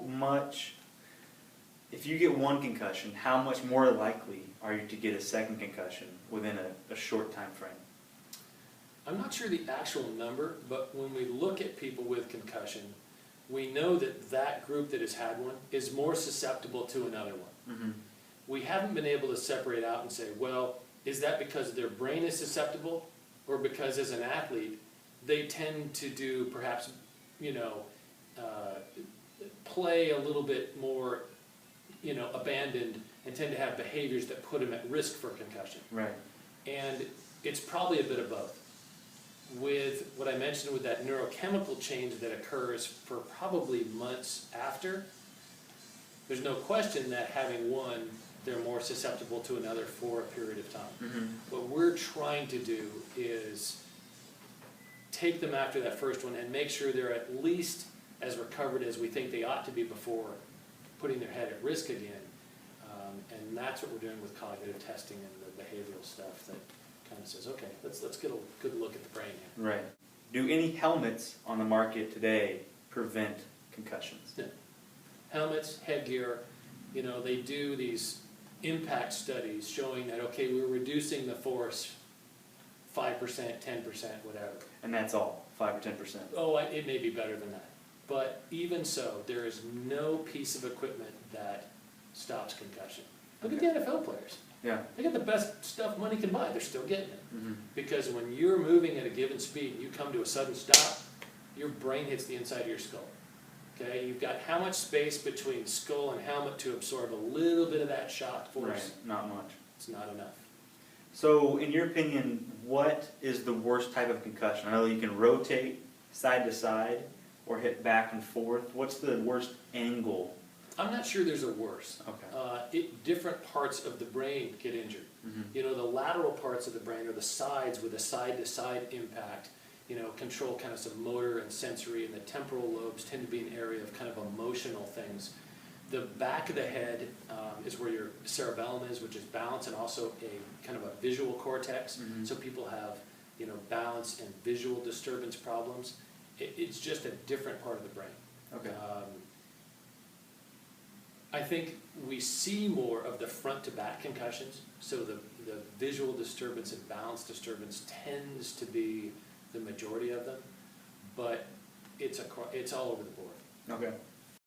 how much, if you get one concussion, how much more likely are you to get a second concussion within a short time frame? I'm not sure the actual number, but when we look at people with concussion, we know that that group that has had one is more susceptible to another one. Mm-hmm. We haven't been able to separate out and say, well, is that because their brain is susceptible, or because as an athlete, they tend to do perhaps, play a little bit more, abandoned, and tend to have behaviors that put them at risk for concussion. Right. And it's probably a bit of both. With what I mentioned with that neurochemical change that occurs for probably months after, there's no question that having one, they're more susceptible to another for a period of time. Mm-hmm. What we're trying to do is take them after that first one and make sure they're at least as recovered as we think they ought to be before putting their head at risk again. And that's what we're doing with cognitive testing and the behavioral stuff that kind of says, okay, let's get a good look at the brain here. Right. Do any helmets on the market today prevent concussions? Yeah. Helmets, headgear, they do these impact studies showing that, okay, we're reducing the force 5%, 10%, whatever. And that's all, 5 or 10%? Oh, it may be better than that. But even so, there is no piece of equipment that stops concussion. Look at the NFL players. Yeah. They got the best stuff money can buy. They're still getting it. Mm-hmm. Because when you're moving at a given speed and you come to a sudden stop, your brain hits the inside of your skull. Okay? You've got how much space between skull and helmet to absorb a little bit of that shock force? Right, not much. It's not enough. So, in your opinion, what is the worst type of concussion? I know you can rotate side to side or hit back and forth. What's the worst angle? I'm not sure there's a worse. Okay. Different parts of the brain get injured. Mm-hmm. The lateral parts of the brain, or the sides with a side-to-side impact, control kind of some motor and sensory, and the temporal lobes tend to be an area of kind of emotional things. The back of the head is where your cerebellum is, which is balance, and also a kind of a visual cortex. Mm-hmm. So people have, balance and visual disturbance problems. It's just a different part of the brain. Okay. I think we see more of the front to back concussions, so the visual disturbance and balance disturbance tends to be the majority of them, but it's all over the board. Okay.